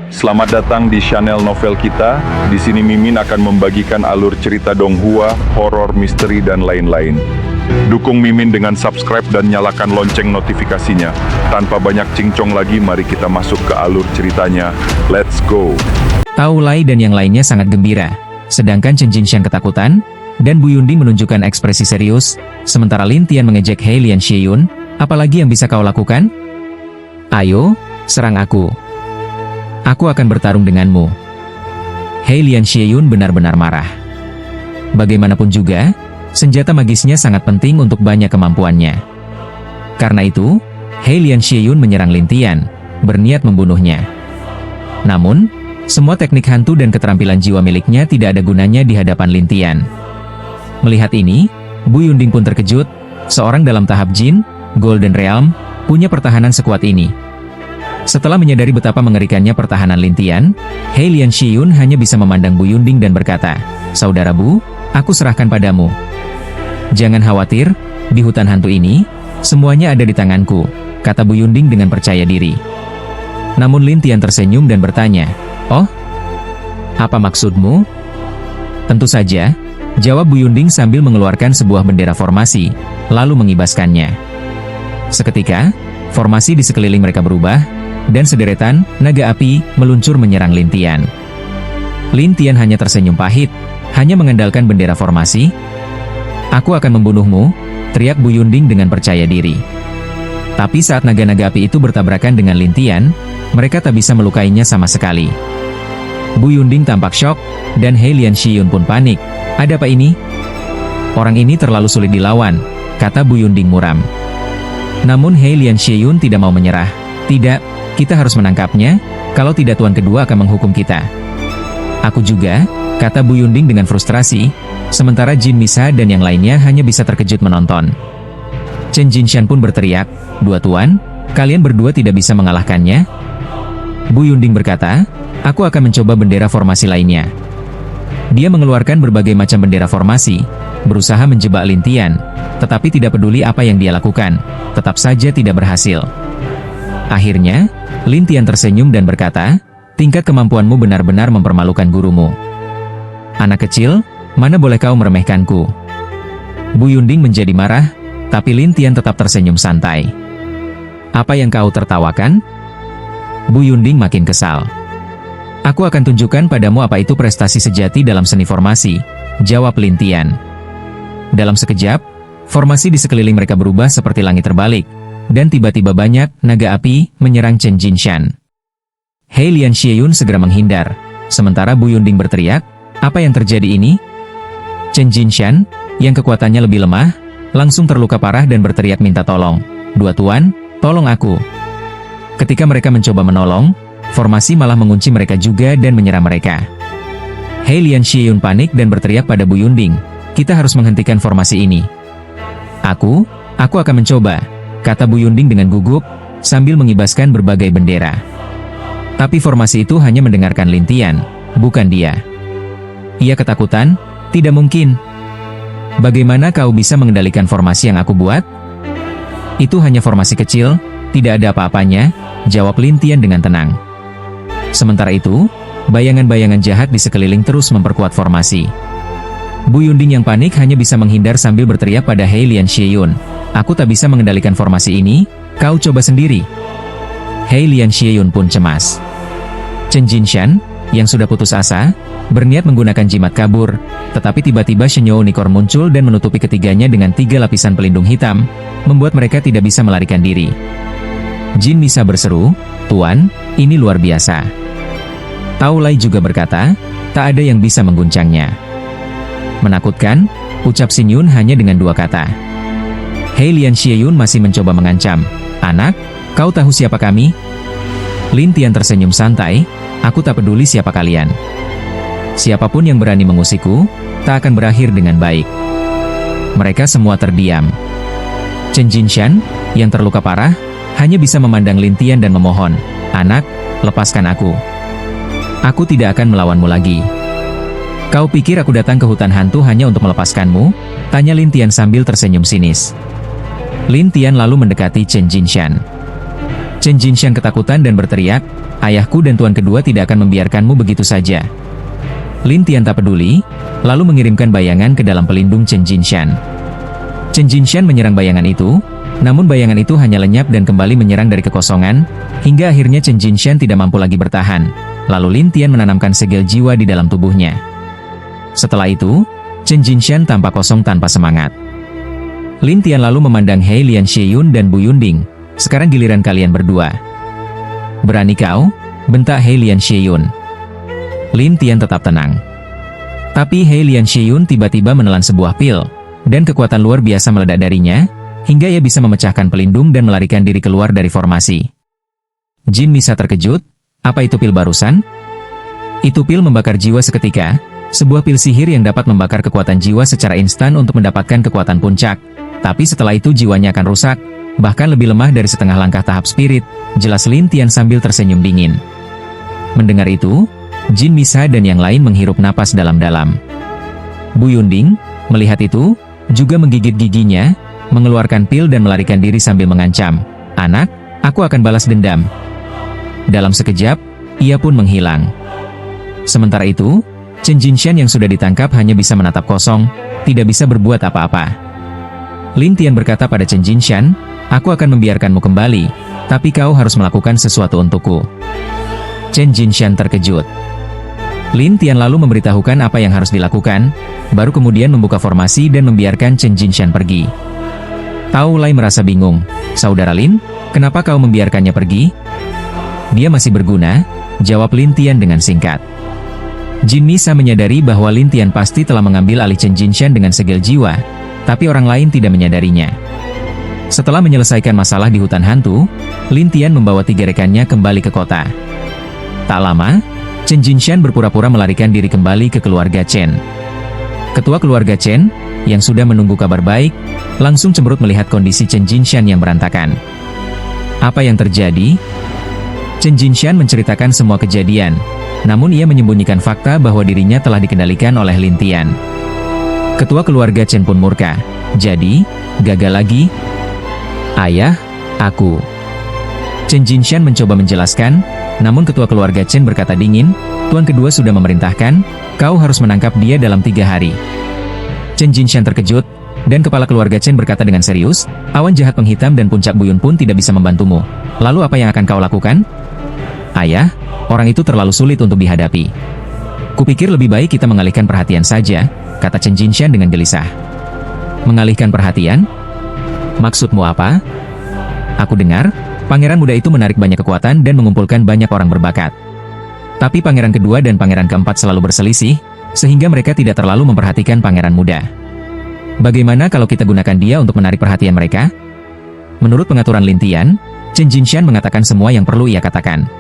Selamat datang di channel novel kita. Di sini Mimin akan membagikan alur cerita donghua, horor, misteri, dan lain-lain. Dukung Mimin dengan subscribe dan nyalakan lonceng notifikasinya. Tanpa banyak cincong lagi, mari kita masuk ke alur ceritanya. Let's go! Tao Lai dan yang lainnya sangat gembira. Sedangkan Chen Jinshan ketakutan, dan Bu Yunding menunjukkan ekspresi serius, sementara Lin Tian mengejek He Lian Xieyun. Apalagi yang bisa kau lakukan? Ayo, serang aku. Aku akan bertarung denganmu. He Lian Xieyun benar-benar marah. Bagaimanapun juga, senjata magisnya sangat penting untuk banyak kemampuannya. Karena itu, He Lian Xieyun menyerang Lin Tian, berniat membunuhnya. Namun, semua teknik hantu dan keterampilan jiwa miliknya tidak ada gunanya di hadapan Lin Tian. Melihat ini, Bu Yunding pun terkejut, seorang dalam tahap Jin, Golden Realm, punya pertahanan sekuat ini. Setelah menyadari betapa mengerikannya pertahanan Lin Tian, He Lian Xieyun hanya bisa memandang Bu Yunding dan berkata, "Saudara Bu, aku serahkan padamu. Jangan khawatir, di hutan hantu ini, semuanya ada di tanganku," kata Bu Yunding dengan percaya diri. Namun Lin Tian tersenyum dan bertanya, "Oh, apa maksudmu?" "Tentu saja," jawab Bu Yunding sambil mengeluarkan sebuah bendera formasi, lalu mengibaskannya. Seketika, formasi di sekeliling mereka berubah, dan sederetan naga api meluncur menyerang Lin Tian. Lin Tian hanya tersenyum pahit, hanya mengandalkan bendera formasi. "Aku akan membunuhmu," teriak Bu Yunding dengan percaya diri. Tapi saat naga-naga api itu bertabrakan dengan Lin Tian, mereka tak bisa melukainya sama sekali. Bu Yunding tampak syok, dan He Lian Xieyun pun panik. "Ada apa ini? Orang ini terlalu sulit dilawan," kata Bu Yunding muram. Namun He Lian Xieyun tidak mau menyerah. "Tidak, kita harus menangkapnya, kalau tidak Tuan Kedua akan menghukum kita." "Aku juga," kata Bu Yunding dengan frustrasi, sementara Jin Misa dan yang lainnya hanya bisa terkejut menonton. Chen Jinshan pun berteriak, "Dua Tuan, kalian berdua tidak bisa mengalahkannya?" Bu Yunding berkata, "Aku akan mencoba bendera formasi lainnya." Dia mengeluarkan berbagai macam bendera formasi, berusaha menjebak Lin Tian, tetapi tidak peduli apa yang dia lakukan, tetap saja tidak berhasil. Akhirnya, Lin Tian tersenyum dan berkata, "Tingkat kemampuanmu benar-benar mempermalukan gurumu. Anak kecil, mana boleh kau meremehkanku?" Bu Yunding menjadi marah, tapi Lin Tian tetap tersenyum santai. "Apa yang kau tertawakan?" Bu Yunding makin kesal. "Aku akan tunjukkan padamu apa itu prestasi sejati dalam seni formasi," jawab Lin Tian. Dalam sekejap, formasi di sekeliling mereka berubah seperti langit terbalik, dan tiba-tiba banyak naga api menyerang Chen Jinshan. He Lian Xieyun segera menghindar, sementara Bu Yunding berteriak, "Apa yang terjadi ini?" Chen Jinshan, yang kekuatannya lebih lemah, langsung terluka parah dan berteriak minta tolong, "Dua Tuan, tolong aku." Ketika mereka mencoba menolong, formasi malah mengunci mereka juga dan menyerang mereka. He Lian Xieyun panik dan berteriak pada Bu Yunding, "Kita harus menghentikan formasi ini." Aku akan mencoba," kata Bu Yunding dengan gugup, sambil mengibaskan berbagai bendera. Tapi formasi itu hanya mendengarkan Lin Tian, bukan dia. Ia ketakutan, "Tidak mungkin. Bagaimana kau bisa mengendalikan formasi yang aku buat?" "Itu hanya formasi kecil, tidak ada apa-apanya," jawab Lin Tian dengan tenang. Sementara itu, bayangan-bayangan jahat di sekeliling terus memperkuat formasi. Bu Yunding yang panik hanya bisa menghindar sambil berteriak pada He Lian Xieyun, "Aku tak bisa mengendalikan formasi ini, kau coba sendiri." He Lian Xieyun pun cemas. Chen Jinshan, yang sudah putus asa, berniat menggunakan jimat kabur, tetapi tiba-tiba Shenyo Unicorn muncul dan menutupi ketiganya dengan 3 lapisan pelindung hitam, membuat mereka tidak bisa melarikan diri. Jin Misa berseru, "Tuan, ini luar biasa." Tao Lai juga berkata, "Tak ada yang bisa mengguncangnya." "Menakutkan," ucap Xin Yun hanya dengan 2 kata. He Lian Xieyun masih mencoba mengancam, "Anak, kau tahu siapa kami?" Lin Tian tersenyum santai, "Aku tak peduli siapa kalian. Siapapun yang berani mengusikku, tak akan berakhir dengan baik." Mereka semua terdiam. Chen Jinshan, yang terluka parah, hanya bisa memandang Lin Tian dan memohon, "Anak, lepaskan aku. Aku tidak akan melawanmu lagi." "Kau pikir aku datang ke hutan hantu hanya untuk melepaskanmu?" tanya Lin Tian sambil tersenyum sinis. Lin Tian lalu mendekati Chen Jinshan. Chen Jinshan ketakutan dan berteriak, "Ayahku dan tuan kedua tidak akan membiarkanmu begitu saja." Lin Tian tak peduli, lalu mengirimkan bayangan ke dalam pelindung Chen Jinshan. Chen Jinshan menyerang bayangan itu, namun bayangan itu hanya lenyap dan kembali menyerang dari kekosongan, hingga akhirnya Chen Jinshan tidak mampu lagi bertahan. Lalu Lin Tian menanamkan segel jiwa di dalam tubuhnya. Setelah itu, Chen Jinshan tampak kosong tanpa semangat. Lin Tian lalu memandang He Lian Xieyun dan Bu Yunding. "Sekarang giliran kalian berdua." "Berani kau?" bentak He Lian Xieyun. Lin Tian tetap tenang. Tapi He Lian Xieyun tiba-tiba menelan sebuah pil, dan kekuatan luar biasa meledak darinya, hingga ia bisa memecahkan pelindung dan melarikan diri keluar dari formasi. Jin Misa terkejut, "Apa itu pil barusan?" "Itu pil membakar jiwa seketika, sebuah pil sihir yang dapat membakar kekuatan jiwa secara instan untuk mendapatkan kekuatan puncak. Tapi setelah itu jiwanya akan rusak, bahkan lebih lemah dari setengah langkah tahap spirit," jelas Lin Tian sambil tersenyum dingin. Mendengar itu, Jin Misa dan yang lain menghirup napas dalam-dalam. Bu Yunding, melihat itu, juga menggigit giginya, mengeluarkan pil dan melarikan diri sambil mengancam, "Anak, aku akan balas dendam." Dalam sekejap, ia pun menghilang. Sementara itu, Chen Jinshan yang sudah ditangkap hanya bisa menatap kosong, tidak bisa berbuat apa-apa. Lin Tian berkata pada Chen Jinshan, "Aku akan membiarkanmu kembali, tapi kau harus melakukan sesuatu untukku." Chen Jinshan terkejut. Lin Tian lalu memberitahukan apa yang harus dilakukan, baru kemudian membuka formasi dan membiarkan Chen Jinshan pergi. Tao Lai merasa bingung. "Saudara Lin, kenapa kau membiarkannya pergi?" "Dia masih berguna," jawab Lin Tian dengan singkat. Jin Misa menyadari bahwa Lin Tian pasti telah mengambil alih Chen Jinshan dengan segel jiwa, tapi orang lain tidak menyadarinya. Setelah menyelesaikan masalah di hutan hantu, Lin Tian membawa 3 rekannya kembali ke kota. Tak lama, Chen Jinshan berpura-pura melarikan diri kembali ke keluarga Chen. Ketua keluarga Chen, yang sudah menunggu kabar baik, langsung cemberut melihat kondisi Chen Jinshan yang berantakan. "Apa yang terjadi?" Chen Jinshan menceritakan semua kejadian, namun ia menyembunyikan fakta bahwa dirinya telah dikendalikan oleh Lin Tian. Ketua keluarga Chen pun murka. "Jadi, gagal lagi?" "Ayah, aku..." Chen Jinshan mencoba menjelaskan, namun ketua keluarga Chen berkata dingin, "Tuan kedua sudah memerintahkan, kau harus menangkap dia dalam 3 hari." Chen Jinshan terkejut, dan kepala keluarga Chen berkata dengan serius, "Awan jahat penghitam dan puncak buyun pun tidak bisa membantumu. Lalu apa yang akan kau lakukan?" "Ayah, orang itu terlalu sulit untuk dihadapi. Kupikir lebih baik kita mengalihkan perhatian saja," kata Chen Jinshan dengan gelisah. "Mengalihkan perhatian? Maksudmu apa?" "Aku dengar, pangeran muda itu menarik banyak kekuatan dan mengumpulkan banyak orang berbakat. Tapi pangeran kedua dan pangeran keempat selalu berselisih, sehingga mereka tidak terlalu memperhatikan pangeran muda. Bagaimana kalau kita gunakan dia untuk menarik perhatian mereka?" Menurut pengaturan Lin Tian, Chen Jinshan mengatakan semua yang perlu ia katakan.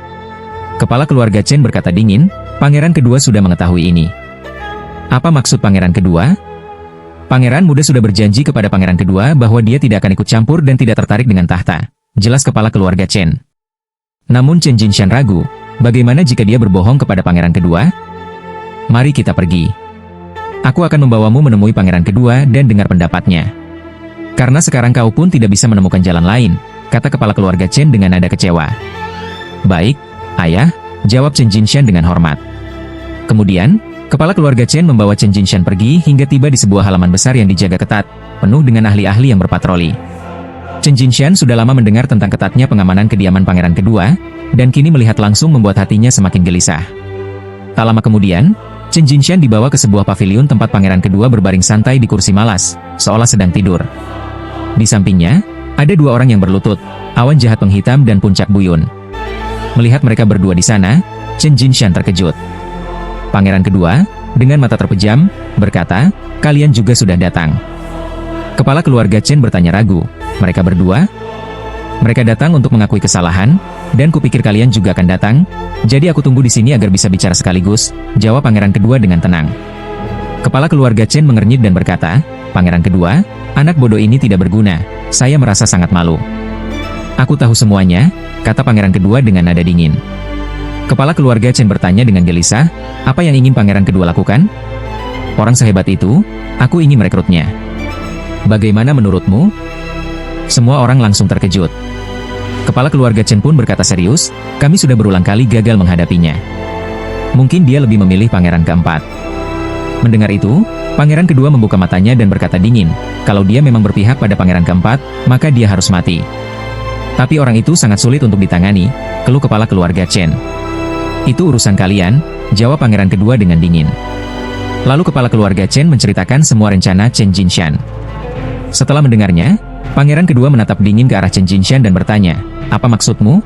Kepala keluarga Chen berkata dingin, "Pangeran kedua sudah mengetahui ini." "Apa maksud pangeran kedua?" "Pangeran muda sudah berjanji kepada pangeran kedua bahwa dia tidak akan ikut campur dan tidak tertarik dengan tahta," jelas kepala keluarga Chen. Namun Chen Jinshan ragu, bagaimana jika dia berbohong kepada pangeran kedua? "Mari kita pergi. Aku akan membawamu menemui pangeran kedua dan dengar pendapatnya. Karena sekarang kau pun tidak bisa menemukan jalan lain," kata kepala keluarga Chen dengan nada kecewa. "Baik, ayah," jawab Chen Jinshan dengan hormat. Kemudian, kepala keluarga Chen membawa Chen Jinshan pergi hingga tiba di sebuah halaman besar yang dijaga ketat, penuh dengan ahli-ahli yang berpatroli. Chen Jinshan sudah lama mendengar tentang ketatnya pengamanan kediaman pangeran kedua, dan kini melihat langsung membuat hatinya semakin gelisah. Tak lama kemudian, Chen Jinshan dibawa ke sebuah paviliun tempat pangeran kedua berbaring santai di kursi malas, seolah sedang tidur. Di sampingnya, ada 2 orang yang berlutut, awan jahat penghitam dan puncak buyun. Melihat mereka berdua di sana, Chen Jinshan terkejut. Pangeran kedua, dengan mata terpejam, berkata, "Kalian juga sudah datang." Kepala keluarga Chen bertanya ragu, "Mereka berdua?" "Mereka datang untuk mengakui kesalahan, dan kupikir kalian juga akan datang, jadi aku tunggu di sini agar bisa bicara sekaligus," jawab pangeran kedua dengan tenang. Kepala keluarga Chen mengernyit dan berkata, "Pangeran kedua, anak bodoh ini tidak berguna, saya merasa sangat malu." "Aku tahu semuanya," kata pangeran kedua dengan nada dingin. Kepala keluarga Chen bertanya dengan gelisah, "Apa yang ingin pangeran kedua lakukan?" "Orang sehebat itu, aku ingin merekrutnya." "Bagaimana menurutmu?" Semua orang langsung terkejut. Kepala keluarga Chen pun berkata serius, kami sudah berulang kali gagal menghadapinya. Mungkin dia lebih memilih pangeran keempat. Mendengar itu, pangeran kedua membuka matanya dan berkata dingin, kalau dia memang berpihak pada pangeran keempat, maka dia harus mati. Tapi orang itu sangat sulit untuk ditangani, keluh kepala keluarga Chen. Itu urusan kalian, jawab pangeran kedua dengan dingin. Lalu kepala keluarga Chen menceritakan semua rencana Chen Jinshan. Setelah mendengarnya, pangeran kedua menatap dingin ke arah Chen Jinshan dan bertanya, apa maksudmu?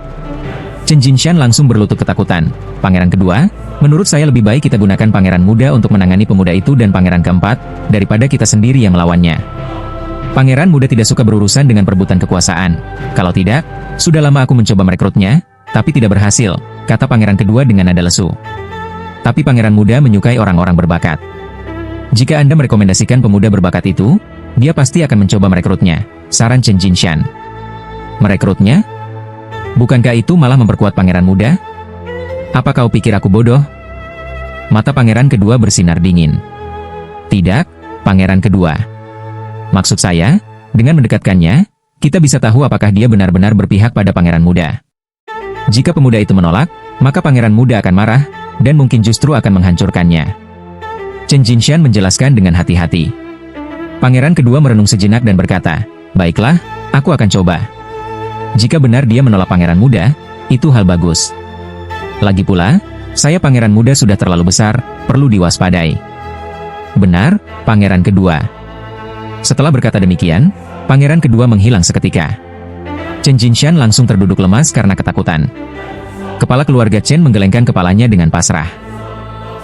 Chen Jinshan langsung berlutut ketakutan. Pangeran kedua, menurut saya lebih baik kita gunakan pangeran muda untuk menangani pemuda itu dan pangeran keempat, daripada kita sendiri yang melawannya. Pangeran muda tidak suka berurusan dengan perebutan kekuasaan. Kalau tidak, sudah lama aku mencoba merekrutnya, tapi tidak berhasil, kata pangeran kedua dengan nada lesu. Tapi pangeran muda menyukai orang-orang berbakat. Jika Anda merekomendasikan pemuda berbakat itu, dia pasti akan mencoba merekrutnya, saran Chen Jinshan. Merekrutnya? Bukankah itu malah memperkuat pangeran muda? Apa kau pikir aku bodoh? Mata pangeran kedua bersinar dingin. Tidak, pangeran kedua. Maksud saya, dengan mendekatkannya, kita bisa tahu apakah dia benar-benar berpihak pada pangeran muda. Jika pemuda itu menolak, maka pangeran muda akan marah, dan mungkin justru akan menghancurkannya. Chen Jinshan menjelaskan dengan hati-hati. Pangeran kedua merenung sejenak dan berkata, baiklah, aku akan coba. Jika benar dia menolak pangeran muda, itu hal bagus. Lagi pula, saya pangeran muda sudah terlalu besar, perlu diwaspadai. Benar, pangeran kedua. Setelah berkata demikian, pangeran kedua menghilang seketika. Chen Jinshan langsung terduduk lemas karena ketakutan. Kepala keluarga Chen menggelengkan kepalanya dengan pasrah.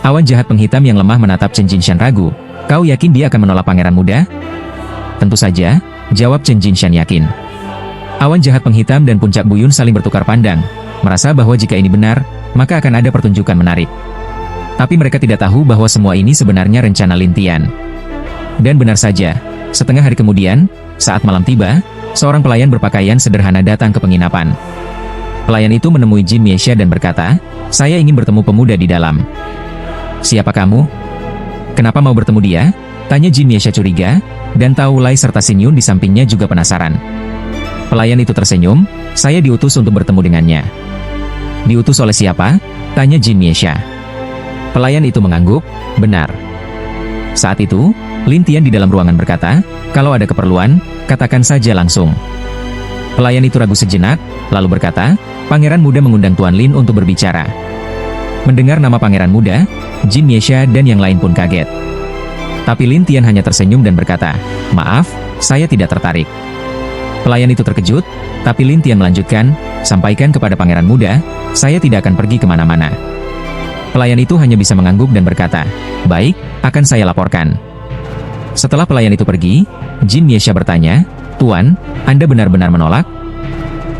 Awan jahat penghitam yang lemah menatap Chen Jinshan ragu. Kau yakin dia akan menolak pangeran muda? Tentu saja, jawab Chen Jinshan yakin. Awan jahat penghitam dan puncak buyun saling bertukar pandang, merasa bahwa jika ini benar, maka akan ada pertunjukan menarik. Tapi mereka tidak tahu bahwa semua ini sebenarnya rencana Lin Tian. Dan benar saja, setengah hari kemudian, saat malam tiba, seorang pelayan berpakaian sederhana datang ke penginapan. Pelayan itu menemui Jin Miesha dan berkata, saya ingin bertemu pemuda di dalam. Siapa kamu? Kenapa mau bertemu dia? Tanya Jin Miesha curiga, dan Tao Lai serta Xin Yun di sampingnya juga penasaran. Pelayan itu tersenyum, saya diutus untuk bertemu dengannya. Diutus oleh siapa? Tanya Jin Miesha. Pelayan itu mengangguk, benar. Saat itu, Lin Tian di dalam ruangan berkata, kalau ada keperluan, katakan saja langsung. Pelayan itu ragu sejenak, lalu berkata, Pangeran Muda mengundang Tuan Lin untuk berbicara. Mendengar nama Pangeran Muda, Jin Miesha dan yang lain pun kaget. Tapi Lin Tian hanya tersenyum dan berkata, maaf, saya tidak tertarik. Pelayan itu terkejut, tapi Lin Tian melanjutkan, sampaikan kepada Pangeran Muda, saya tidak akan pergi kemana-mana. Pelayan itu hanya bisa mengangguk dan berkata, baik, akan saya laporkan. Setelah pelayan itu pergi, Jin Miesha bertanya, Tuan, Anda benar-benar menolak?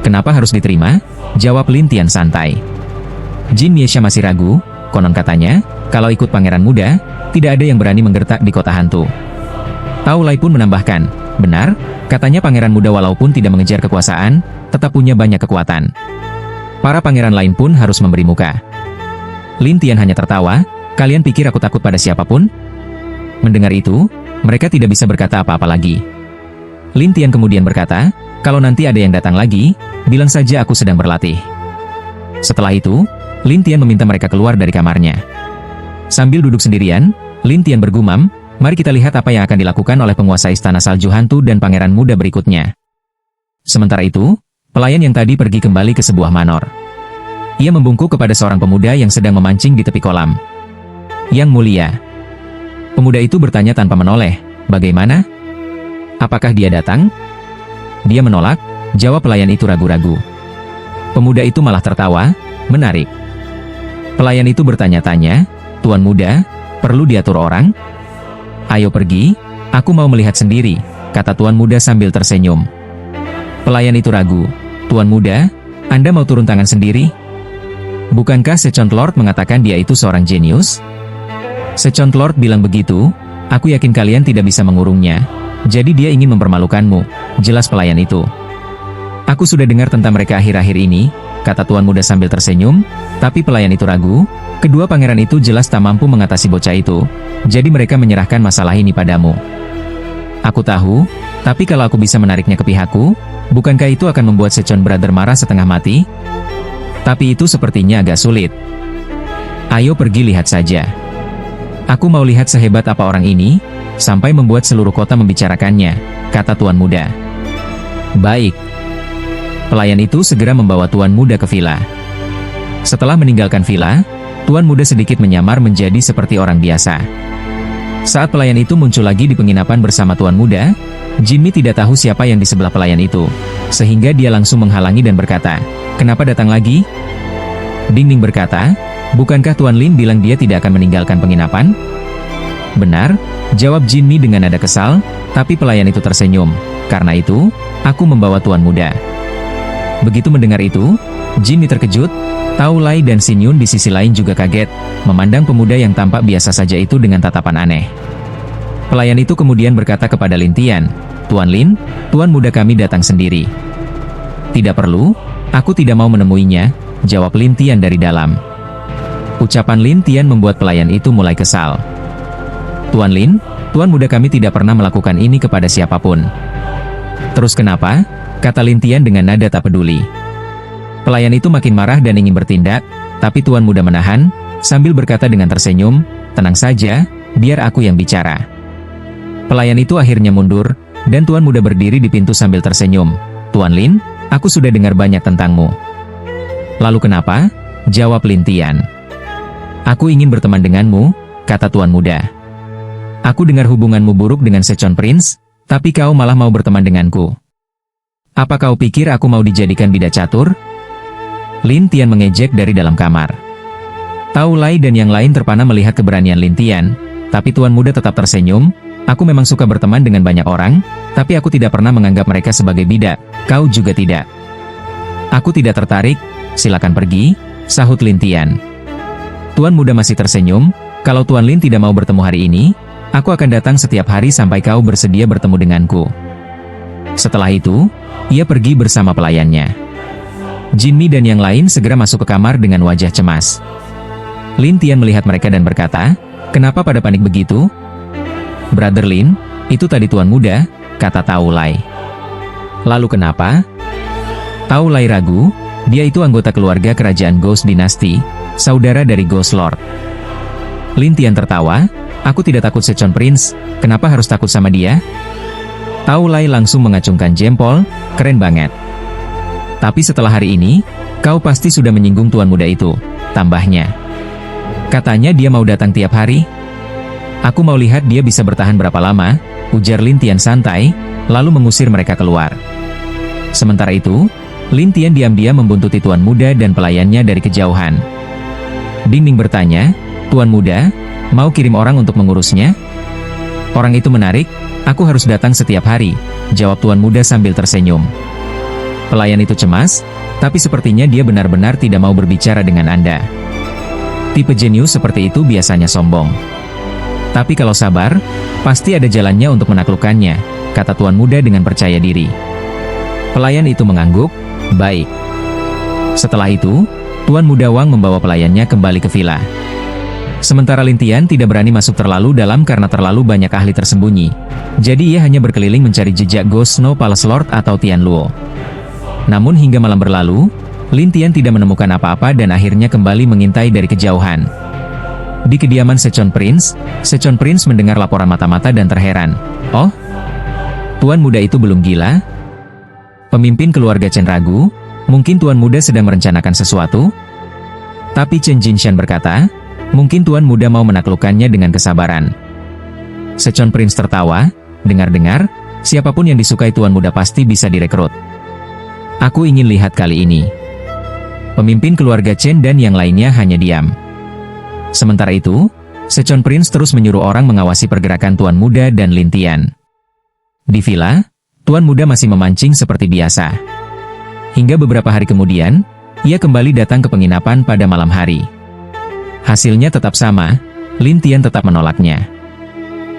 Kenapa harus diterima? Jawab Lin Tian santai. Jin Miesha masih ragu, konon katanya, kalau ikut Pangeran Muda, tidak ada yang berani menggertak di kota hantu. Tao Lai pun menambahkan, benar, katanya Pangeran Muda walaupun tidak mengejar kekuasaan, tetap punya banyak kekuatan. Para pangeran lain pun harus memberi muka. Lin Tian hanya tertawa, kalian pikir aku takut pada siapapun? Mendengar itu, mereka tidak bisa berkata apa-apa lagi. Lin Tian kemudian berkata, kalau nanti ada yang datang lagi, bilang saja aku sedang berlatih. Setelah itu, Lin Tian meminta mereka keluar dari kamarnya. Sambil duduk sendirian, Lin Tian bergumam, mari kita lihat apa yang akan dilakukan oleh penguasa istana salju hantu dan pangeran muda berikutnya. Sementara itu, pelayan yang tadi pergi kembali ke sebuah manor. Ia membungkuk kepada seorang pemuda yang sedang memancing di tepi kolam. Yang mulia. Pemuda itu bertanya tanpa menoleh, bagaimana? Apakah dia datang? Dia menolak, jawab pelayan itu ragu-ragu. Pemuda itu malah tertawa, menarik. Pelayan itu bertanya-tanya, Tuan Muda, perlu diatur orang? Ayo pergi, aku mau melihat sendiri, kata Tuan Muda sambil tersenyum. Pelayan itu ragu, Tuan Muda, Anda mau turun tangan sendiri? Bukankah Second Lord mengatakan dia itu seorang jenius? Second Lord bilang begitu, aku yakin kalian tidak bisa mengurungnya, jadi dia ingin mempermalukanmu, jelas pelayan itu. Aku sudah dengar tentang mereka akhir-akhir ini, kata Tuan Muda sambil tersenyum, tapi pelayan itu ragu, kedua pangeran itu jelas tak mampu mengatasi bocah itu, jadi mereka menyerahkan masalah ini padamu. Aku tahu, tapi kalau aku bisa menariknya ke pihakku, Bukankah itu akan membuat Secon Brother marah setengah mati? Tapi itu sepertinya agak sulit. Ayo pergi lihat saja. Aku mau lihat sehebat apa orang ini, sampai membuat seluruh kota membicarakannya, kata Tuan Muda. Baik. Pelayan itu segera membawa Tuan Muda ke villa. Setelah meninggalkan villa, Tuan Muda sedikit menyamar menjadi seperti orang biasa. Saat pelayan itu muncul lagi di penginapan bersama Tuan Muda, Jimmy tidak tahu siapa yang di sebelah pelayan itu, sehingga dia langsung menghalangi dan berkata, "Kenapa datang lagi?" Ding Ding berkata, "Bukankah Tuan Lin bilang dia tidak akan meninggalkan penginapan?" "Benar," jawab Jimmy dengan nada kesal, tapi pelayan itu tersenyum. "Karena itu, aku membawa Tuan Muda." Begitu mendengar itu, Jimmy terkejut. Tao Lai dan Xin Yun di sisi lain juga kaget, memandang pemuda yang tampak biasa saja itu dengan tatapan aneh. Pelayan itu kemudian berkata kepada Lin Tian, "Tuan Lin, Tuan Muda kami datang sendiri." "Tidak perlu, aku tidak mau menemuinya," jawab Lin Tian dari dalam. Ucapan Lin Tian membuat pelayan itu mulai kesal. "Tuan Lin, Tuan Muda kami tidak pernah melakukan ini kepada siapapun." "Terus kenapa?" kata Lin Tian dengan nada tak peduli. Pelayan itu makin marah dan ingin bertindak, tapi Tuan Muda menahan, sambil berkata dengan tersenyum, "Tenang saja, biar aku yang bicara." Pelayan itu akhirnya mundur, dan Tuan Muda berdiri di pintu sambil tersenyum. "Tuan Lin, aku sudah dengar banyak tentangmu." "Lalu kenapa?" jawab Lin Tian. "Aku ingin berteman denganmu," kata Tuan Muda. "Aku dengar hubunganmu buruk dengan Secon Prince, tapi kau malah mau berteman denganku. Apa kau pikir aku mau dijadikan bidak catur?" Lin Tian mengejek dari dalam kamar. Tao Lai dan yang lain terpana melihat keberanian Lin Tian, tapi Tuan Muda tetap tersenyum. "Aku memang suka berteman dengan banyak orang, tapi aku tidak pernah menganggap mereka sebagai bidak, kau juga tidak." "Aku tidak tertarik, silakan pergi," sahut Lin Tian. Tuan Muda masih tersenyum, "Kalau Tuan Lin tidak mau bertemu hari ini, aku akan datang setiap hari sampai kau bersedia bertemu denganku." Setelah itu, ia pergi bersama pelayannya. Jimmy dan yang lain segera masuk ke kamar dengan wajah cemas. Lin Tian melihat mereka dan berkata, "Kenapa pada panik begitu?" "Brother Lin, itu tadi Tuan Muda," kata Tao Lai. "Lalu kenapa?" Tao Lai ragu, dia itu anggota keluarga kerajaan Ghost Dynasty, saudara dari Ghost Lord. Lin Tian tertawa, "Aku tidak takut Secon Prince, kenapa harus takut sama dia?" Tao Lai langsung mengacungkan jempol, "Keren banget. Tapi setelah hari ini, kau pasti sudah menyinggung Tuan Muda itu," tambahnya. "Katanya dia mau datang tiap hari." "Aku mau lihat dia bisa bertahan berapa lama," ujar Lin Tian santai, lalu mengusir mereka keluar. Sementara itu, Lin Tian diam-diam membuntuti Tuan Muda dan pelayannya dari kejauhan. Ding Ding bertanya, "Tuan Muda, mau kirim orang untuk mengurusnya?" "Orang itu menarik, aku harus datang setiap hari," jawab Tuan Muda sambil tersenyum. Pelayan itu cemas, tapi sepertinya dia benar-benar tidak mau berbicara dengan Anda. Tipe jenius seperti itu biasanya sombong. Tapi kalau sabar, pasti ada jalannya untuk menaklukkannya, kata Tuan Muda dengan percaya diri. Pelayan itu mengangguk, "Baik." Setelah itu, Tuan Muda Wang membawa pelayannya kembali ke villa. Sementara Lin Tian tidak berani masuk terlalu dalam karena terlalu banyak ahli tersembunyi. Jadi ia hanya berkeliling mencari jejak Ghost Snow Palace Lord atau Tian Luo. Namun hingga malam berlalu, Lin Tian tidak menemukan apa-apa dan akhirnya kembali mengintai dari kejauhan. Di kediaman Secon Prince mendengar laporan mata-mata dan terheran. "Oh, Tuan Muda itu belum gila?" Pemimpin keluarga Chen ragu, mungkin Tuan Muda sedang merencanakan sesuatu? Tapi Chen Jinshan berkata, mungkin Tuan Muda mau menaklukkannya dengan kesabaran. Secon Prince tertawa, "Dengar-dengar, siapapun yang disukai Tuan Muda pasti bisa direkrut. Aku ingin lihat kali ini." Pemimpin keluarga Chen dan yang lainnya hanya diam. Sementara itu, Secon Prince terus menyuruh orang mengawasi pergerakan Tuan Muda dan Lin Tian. Di villa, Tuan Muda masih memancing seperti biasa. Hingga beberapa hari kemudian, ia kembali datang ke penginapan pada malam hari. Hasilnya tetap sama, Lin Tian tetap menolaknya.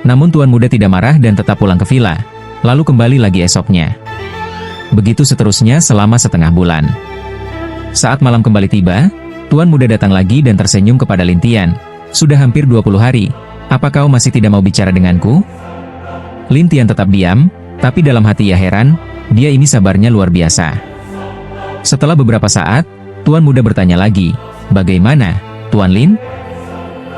Namun Tuan Muda tidak marah dan tetap pulang ke villa, lalu kembali lagi esoknya. Begitu seterusnya selama setengah bulan. Saat malam kembali tiba, Tuan Muda datang lagi dan tersenyum kepada Lin Tian. "Sudah hampir 20 hari, apa kau masih tidak mau bicara denganku?" Lin Tian tetap diam, tapi dalam hati ia heran, dia ini sabarnya luar biasa. Setelah beberapa saat, Tuan Muda bertanya lagi, "Bagaimana, Tuan Lin?"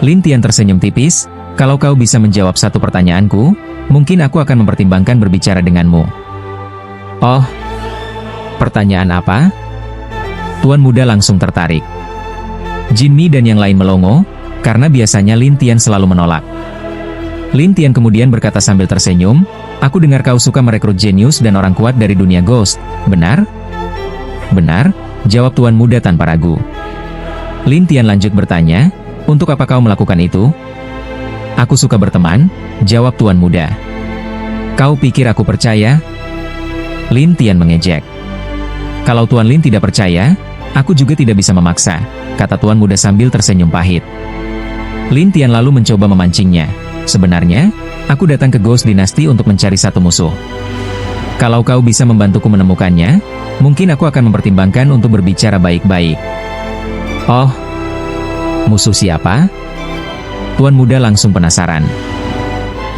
Lin Tian tersenyum tipis, "Kalau kau bisa menjawab satu pertanyaanku, mungkin aku akan mempertimbangkan berbicara denganmu." "Oh, pertanyaan apa?" Tuan Muda langsung tertarik. Jin Mi dan yang lain melongo, karena biasanya Lin Tian selalu menolak. Lin Tian kemudian berkata sambil tersenyum, "Aku dengar kau suka merekrut jenius dan orang kuat dari dunia Ghost, benar?" "Benar," jawab Tuan Muda tanpa ragu. Lin Tian lanjut bertanya, "Untuk apa kau melakukan itu?" "Aku suka berteman," jawab Tuan Muda. "Kau pikir aku percaya?" Lin Tian mengejek. "Kalau Tuan Lin tidak percaya, aku juga tidak bisa memaksa," kata Tuan Muda sambil tersenyum pahit. Lin Tian lalu mencoba memancingnya. "Sebenarnya, aku datang ke Ghost Dynasty untuk mencari satu musuh. Kalau kau bisa membantuku menemukannya, mungkin aku akan mempertimbangkan untuk berbicara baik-baik." "Oh, musuh siapa?" Tuan Muda langsung penasaran.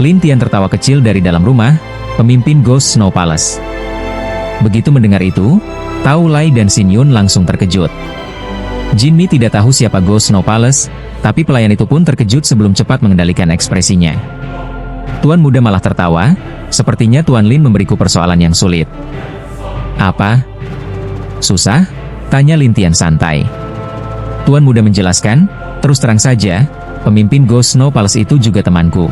Lin Tian tertawa kecil dari dalam rumah, pemimpin Ghost Snow Palace. Begitu mendengar itu, Tao Lai dan Xin Yun langsung terkejut. Jin Mi tidak tahu siapa Ghost Snow Palace, tapi pelayan itu pun terkejut sebelum cepat mengendalikan ekspresinya. Tuan Muda malah tertawa, sepertinya Tuan Lin memberiku persoalan yang sulit. "Apa? Susah?" tanya Lin Tian santai. Tuan Muda menjelaskan, "Terus terang saja, pemimpin Ghost Snow Palace itu juga temanku.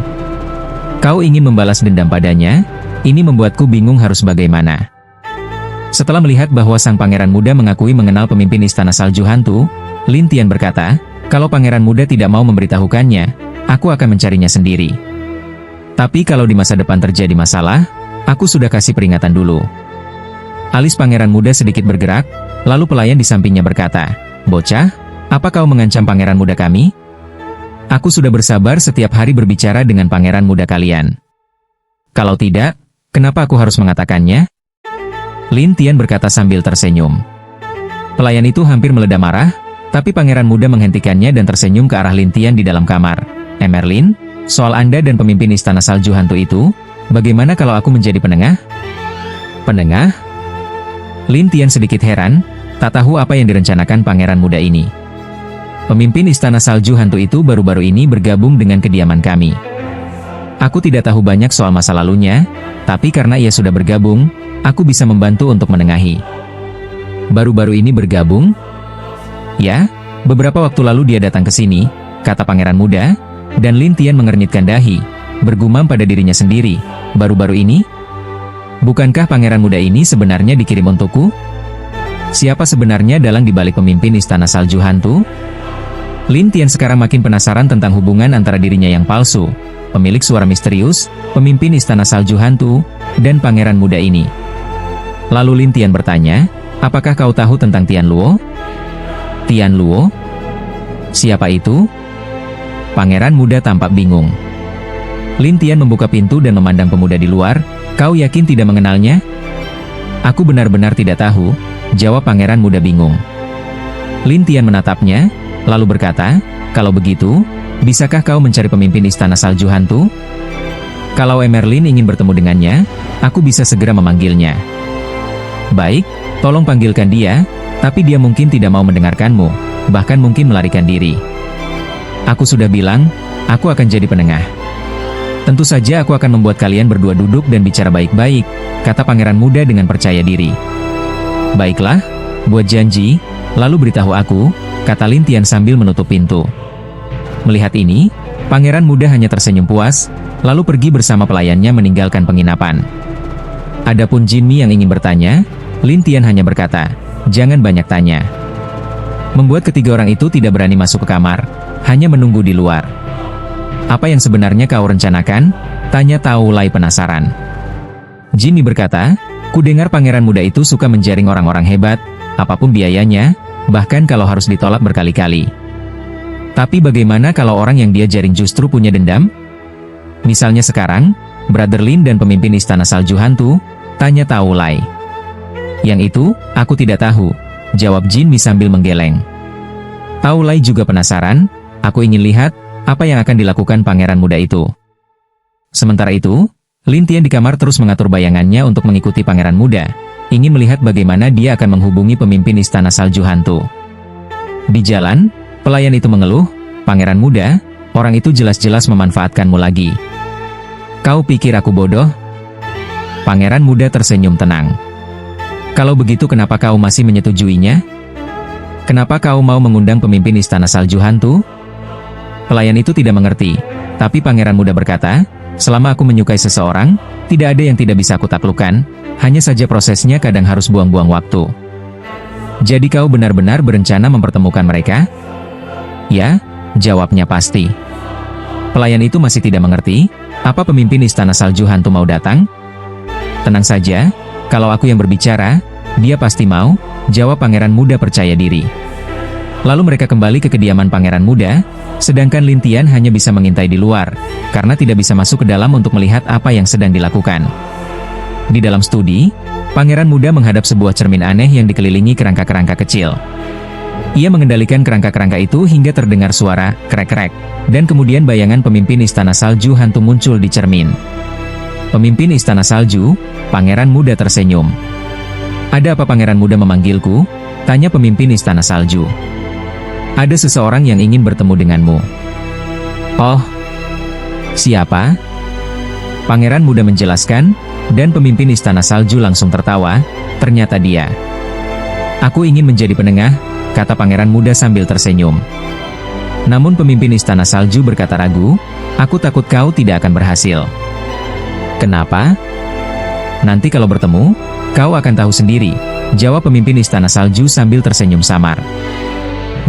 Kau ingin membalas dendam padanya? Ini membuatku bingung harus bagaimana." Setelah melihat bahwa sang pangeran muda mengakui mengenal pemimpin Istana Salju Hantu, Lin Tian berkata, "Kalau pangeran muda tidak mau memberitahukannya, aku akan mencarinya sendiri. Tapi kalau di masa depan terjadi masalah, aku sudah kasih peringatan dulu." Alis pangeran muda sedikit bergerak, lalu pelayan di sampingnya berkata, "Bocah, apa kau mengancam pangeran muda kami? Aku sudah bersabar setiap hari berbicara dengan pangeran muda kalian. Kalau tidak, kenapa aku harus mengatakannya?" Lin Tian berkata sambil tersenyum. Pelayan itu hampir meledak marah, tapi pangeran muda menghentikannya dan tersenyum ke arah Lin Tian di dalam kamar. "Emerlin, soal Anda dan pemimpin Istana Salju Hantu itu, bagaimana kalau aku menjadi penengah?" "Penengah?" Lin Tian sedikit heran, tak tahu apa yang direncanakan pangeran muda ini. "Pemimpin Istana Salju Hantu itu baru-baru ini bergabung dengan kediaman kami. Aku tidak tahu banyak soal masa lalunya, tapi karena ia sudah bergabung, aku bisa membantu untuk menengahi." "Baru-baru ini bergabung?" "Ya, beberapa waktu lalu dia datang ke sini," kata pangeran muda, dan Lin Tian mengernyitkan dahi, bergumam pada dirinya sendiri, "Baru-baru ini? Bukankah pangeran muda ini sebenarnya dikirim untukku? Siapa sebenarnya dalang dibalik pemimpin Istana Salju Hantu?" Lin Tian sekarang makin penasaran tentang hubungan antara dirinya yang palsu, pemilik suara misterius, pemimpin Istana Salju Hantu, dan pangeran muda ini. Lalu Lin Tian bertanya, "Apakah kau tahu tentang Tian Luo?" "Tian Luo? Siapa itu?" Pangeran muda tampak bingung. Lin Tian membuka pintu dan memandang pemuda di luar, "Kau yakin tidak mengenalnya?" "Aku benar-benar tidak tahu," jawab pangeran muda bingung. Lin Tian menatapnya, lalu berkata, "Kalau begitu, bisakah kau mencari pemimpin Istana Salju Hantu? Kalau Emerlin ingin bertemu dengannya, aku bisa segera memanggilnya." "Baik, tolong panggilkan dia, tapi dia mungkin tidak mau mendengarkanmu, bahkan mungkin melarikan diri." "Aku sudah bilang, aku akan jadi penengah. Tentu saja aku akan membuat kalian berdua duduk dan bicara baik-baik," kata pangeran muda dengan percaya diri. "Baiklah, buat janji, lalu beritahu aku," kata Lin Tian sambil menutup pintu. Melihat ini, pangeran muda hanya tersenyum puas, lalu pergi bersama pelayannya meninggalkan penginapan. Adapun Jin Mi yang ingin bertanya, Lin Tian hanya berkata, "Jangan banyak tanya." Membuat ketiga orang itu tidak berani masuk ke kamar, hanya menunggu di luar. "Apa yang sebenarnya kau rencanakan?" tanya Tao Lai penasaran. Jin Mi berkata, "Ku dengar pangeran muda itu suka menjaring orang-orang hebat, apapun biayanya, bahkan kalau harus ditolak berkali-kali. Tapi bagaimana kalau orang yang dia jaring justru punya dendam? Misalnya sekarang, Brother Lin dan pemimpin Istana Salju Hantu?" tanya Tao Lai. "Yang itu, aku tidak tahu," jawab Jin Mi sambil menggeleng. Tao Lai juga penasaran, "Aku ingin lihat, apa yang akan dilakukan pangeran muda itu." Sementara itu, Lin Tian di kamar terus mengatur bayangannya untuk mengikuti pangeran muda, ingin melihat bagaimana dia akan menghubungi pemimpin istana salju hantu. Di jalan, pelayan itu mengeluh, "Pangeran muda, orang itu jelas-jelas memanfaatkanmu lagi." "Kau pikir aku bodoh?" Pangeran muda tersenyum tenang. "Kalau begitu kenapa kau masih menyetujuinya? Kenapa kau mau mengundang pemimpin istana salju hantu?" Pelayan itu tidak mengerti, tapi pangeran muda berkata, "Selama aku menyukai seseorang, tidak ada yang tidak bisa aku taklukkan, hanya saja prosesnya kadang harus buang-buang waktu." "Jadi kau benar-benar berencana mempertemukan mereka?" "Ya," jawabnya pasti. Pelayan itu masih tidak mengerti, apa pemimpin istana salju hantu mau datang? "Tenang saja, kalau aku yang berbicara, dia pasti mau," jawab pangeran muda percaya diri. Lalu mereka kembali ke kediaman pangeran muda, sedangkan Lin Tian hanya bisa mengintai di luar, karena tidak bisa masuk ke dalam untuk melihat apa yang sedang dilakukan. Di dalam studi, pangeran muda menghadap sebuah cermin aneh yang dikelilingi kerangka-kerangka kecil. Ia mengendalikan kerangka-kerangka itu hingga terdengar suara krek-krek, dan kemudian bayangan pemimpin istana salju hantu muncul di cermin. "Pemimpin istana salju," pangeran muda tersenyum. "Ada apa pangeran muda memanggilku?" tanya pemimpin istana salju. "Ada seseorang yang ingin bertemu denganmu." "Oh, siapa?" Pangeran muda menjelaskan, dan pemimpin istana salju langsung tertawa, "Ternyata dia." "Aku ingin menjadi penengah," kata pangeran muda sambil tersenyum. Namun pemimpin istana salju berkata ragu, "Aku takut kau tidak akan berhasil." "Kenapa?" "Nanti kalau bertemu, kau akan tahu sendiri," jawab pemimpin istana salju sambil tersenyum samar.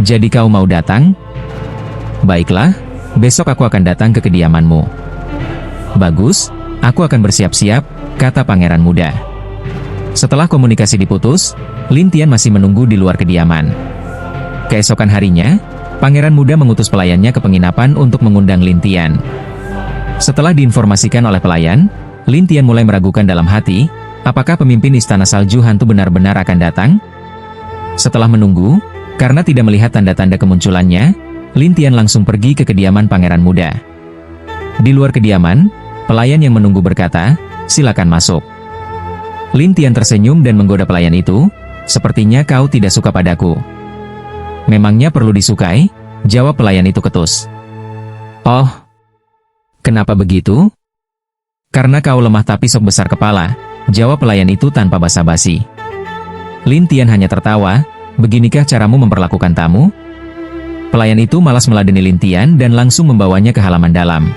"Jadi kau mau datang?" "Baiklah, besok aku akan datang ke kediamanmu." "Bagus, aku akan bersiap-siap," kata pangeran muda. Setelah komunikasi diputus, Lin Tian masih menunggu di luar kediaman. Keesokan harinya, pangeran muda mengutus pelayannya ke penginapan untuk mengundang Lin Tian. Setelah diinformasikan oleh pelayan, Lin Tian mulai meragukan dalam hati, apakah pemimpin istana salju hantu benar-benar akan datang? Setelah menunggu, karena tidak melihat tanda-tanda kemunculannya, Lin Tian langsung pergi ke kediaman pangeran muda. Di luar kediaman, pelayan yang menunggu berkata, "Silakan masuk." Lin Tian tersenyum dan menggoda pelayan itu, "Sepertinya kau tidak suka padaku." "Memangnya perlu disukai?" jawab pelayan itu ketus. "Oh, kenapa begitu?" "Karena kau lemah tapi sok besar kepala," jawab pelayan itu tanpa basa-basi. Lin Tian hanya tertawa, "Beginikah caramu memperlakukan tamu?" Pelayan itu malas meladeni Lin Tian dan langsung membawanya ke halaman dalam.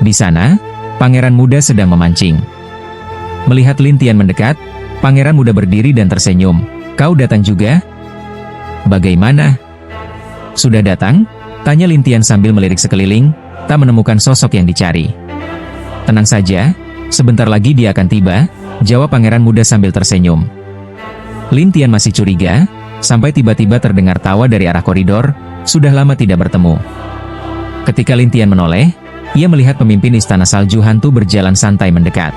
Di sana, pangeran muda sedang memancing. Melihat Lin Tian mendekat, pangeran muda berdiri dan tersenyum. "Kau datang juga?" "Bagaimana? Sudah datang?" tanya Lin Tian sambil melirik sekeliling, tak menemukan sosok yang dicari. "Tenang saja, sebentar lagi dia akan tiba," jawab pangeran muda sambil tersenyum. Lin Tian masih curiga, sampai tiba-tiba terdengar tawa dari arah koridor, sudah lama tidak bertemu. Ketika Lin Tian menoleh, ia melihat pemimpin istana salju hantu berjalan santai mendekat.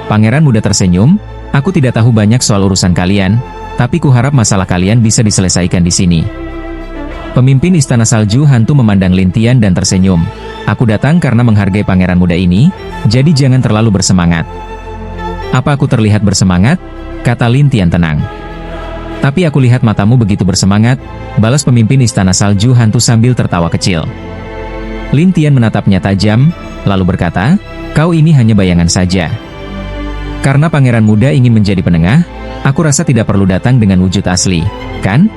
Pangeran muda tersenyum, "Aku tidak tahu banyak soal urusan kalian, tapi kuharap masalah kalian bisa diselesaikan di sini." Pemimpin istana salju hantu memandang Lin Tian dan tersenyum. "Aku datang karena menghargai pangeran muda ini, jadi jangan terlalu bersemangat." "Apa aku terlihat bersemangat?" kata Lin Tian tenang. "Tapi aku lihat matamu begitu bersemangat," balas pemimpin istana salju hantu sambil tertawa kecil. Lin Tian menatapnya tajam, lalu berkata, "Kau ini hanya bayangan saja. Karena pangeran muda ingin menjadi penengah, aku rasa tidak perlu datang dengan wujud asli, kan?"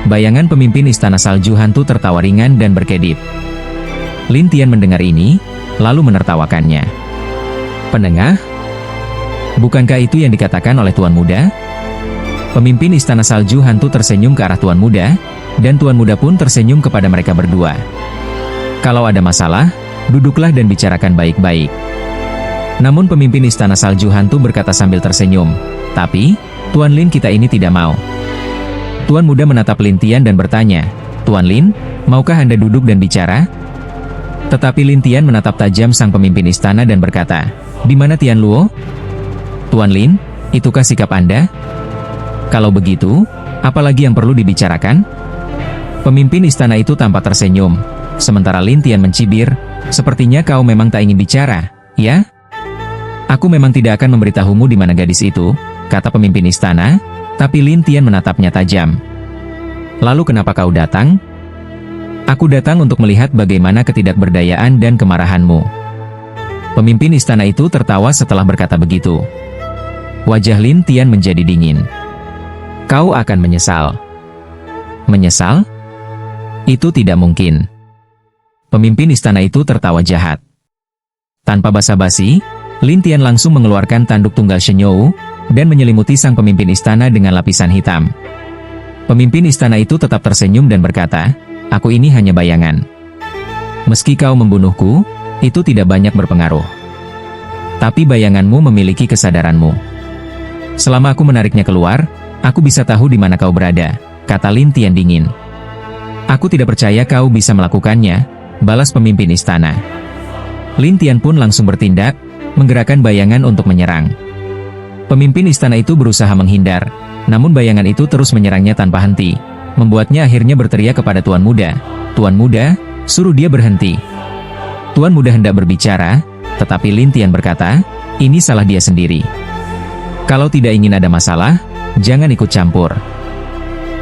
Bayangan pemimpin istana salju hantu tertawa ringan dan berkedip. Lin Tian mendengar ini, lalu menertawakannya. "Penengah? Bukankah itu yang dikatakan oleh Tuan Muda?" Pemimpin istana salju hantu tersenyum ke arah Tuan Muda, dan Tuan Muda pun tersenyum kepada mereka berdua. "Kalau ada masalah, duduklah dan bicarakan baik-baik." Namun pemimpin istana salju hantu berkata sambil tersenyum, "Tapi, Tuan Lin kita ini tidak mau." Tuan Muda menatap Lin Tian dan bertanya, "Tuan Lin, maukah Anda duduk dan bicara?" Tetapi Lin Tian menatap tajam sang pemimpin istana dan berkata, "Di mana Tian Luo?" "Tuan Lin, itukah sikap Anda?" "Kalau begitu, apalagi yang perlu dibicarakan?" Pemimpin istana itu tampak tersenyum, sementara Lin Tian mencibir, "Sepertinya kau memang tak ingin bicara, Ya? Aku memang tidak akan memberitahumu di mana gadis itu, kata pemimpin istana, tapi Lin Tian menatapnya tajam. Lalu kenapa kau datang? Aku datang untuk melihat bagaimana ketidakberdayaan dan kemarahanmu. Pemimpin istana itu tertawa setelah berkata begitu. Wajah Lin Tian menjadi dingin. Kau akan menyesal. Menyesal? Itu tidak mungkin. Pemimpin istana itu tertawa jahat. Tanpa basa-basi, Lin Tian langsung mengeluarkan tanduk tunggal Shenyou dan menyelimuti sang pemimpin istana dengan lapisan hitam. Pemimpin istana itu tetap tersenyum dan berkata, aku ini hanya bayangan. Meski kau membunuhku, itu tidak banyak berpengaruh. Tapi bayanganmu memiliki kesadaranmu. Selama aku menariknya keluar, aku bisa tahu di mana kau berada, kata Lin Tian dingin. Aku tidak percaya kau bisa melakukannya, balas pemimpin istana. Lin Tian pun langsung bertindak, menggerakkan bayangan untuk menyerang. Pemimpin istana itu berusaha menghindar, namun bayangan itu terus menyerangnya tanpa henti, membuatnya akhirnya berteriak kepada Tuan Muda. Tuan Muda, suruh dia berhenti. Tuan Muda hendak berbicara, tetapi Lin Tian berkata, ini salah dia sendiri. Kalau tidak ingin ada masalah, jangan ikut campur.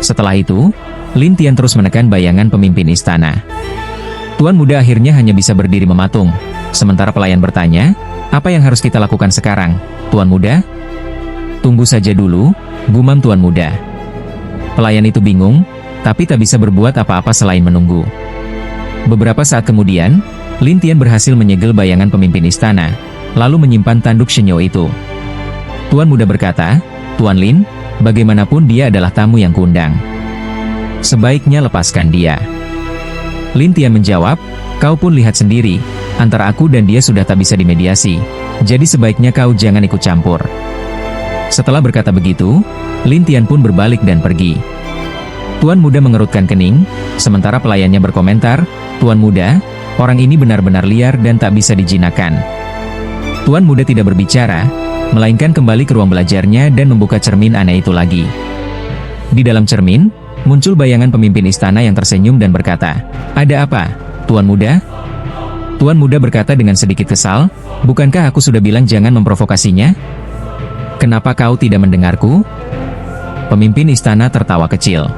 Setelah itu, Lin Tian terus menekan bayangan pemimpin istana. Tuan Muda akhirnya hanya bisa berdiri mematung, sementara pelayan bertanya, apa yang harus kita lakukan sekarang, Tuan Muda? Tunggu saja dulu, gumam Tuan Muda. Pelayan itu bingung, tapi tak bisa berbuat apa-apa selain menunggu. Beberapa saat kemudian, Lin Tian berhasil menyegel bayangan pemimpin istana, lalu menyimpan tanduk Shenyou itu. Tuan Muda berkata, Tuan Lin, bagaimanapun dia adalah tamu yang kuundang. Sebaiknya lepaskan dia. Lin Tian menjawab, kau pun lihat sendiri, antara aku dan dia sudah tak bisa dimediasi, jadi sebaiknya kau jangan ikut campur. Setelah berkata begitu, Lin Tian pun berbalik dan pergi. Tuan Muda mengerutkan kening, sementara pelayannya berkomentar, Tuan Muda, orang ini benar-benar liar dan tak bisa dijinakkan. Tuan Muda tidak berbicara, melainkan kembali ke ruang belajarnya dan membuka cermin aneh itu lagi. Di dalam cermin, muncul bayangan pemimpin istana yang tersenyum dan berkata, ada apa, Tuan Muda? Tuan Muda berkata dengan sedikit kesal, bukankah aku sudah bilang jangan memprovokasinya? Kenapa kau tidak mendengarku? Pemimpin istana tertawa kecil.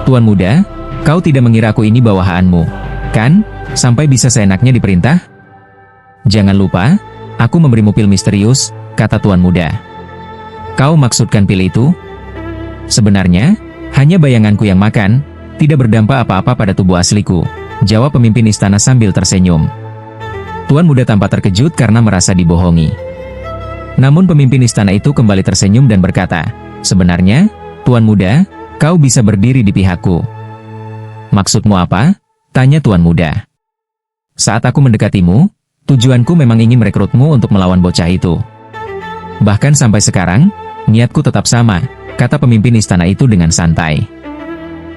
Tuan Muda, kau tidak mengira aku ini bawahanmu, kan? Sampai bisa seenaknya diperintah? Jangan lupa, aku memberimu pil misterius, kata Tuan Muda. Kau maksudkan pil itu? Sebenarnya, hanya bayanganku yang makan, tidak berdampak apa-apa pada tubuh asliku, jawab pemimpin istana sambil tersenyum. Tuan Muda tampak terkejut karena merasa dibohongi. Namun pemimpin istana itu kembali tersenyum dan berkata, sebenarnya, Tuan Muda, kau bisa berdiri di pihakku. Maksudmu apa? Tanya Tuan Muda. Saat aku mendekatimu, tujuanku memang ingin merekrutmu untuk melawan bocah itu. Bahkan sampai sekarang, niatku tetap sama, kata pemimpin istana itu dengan santai.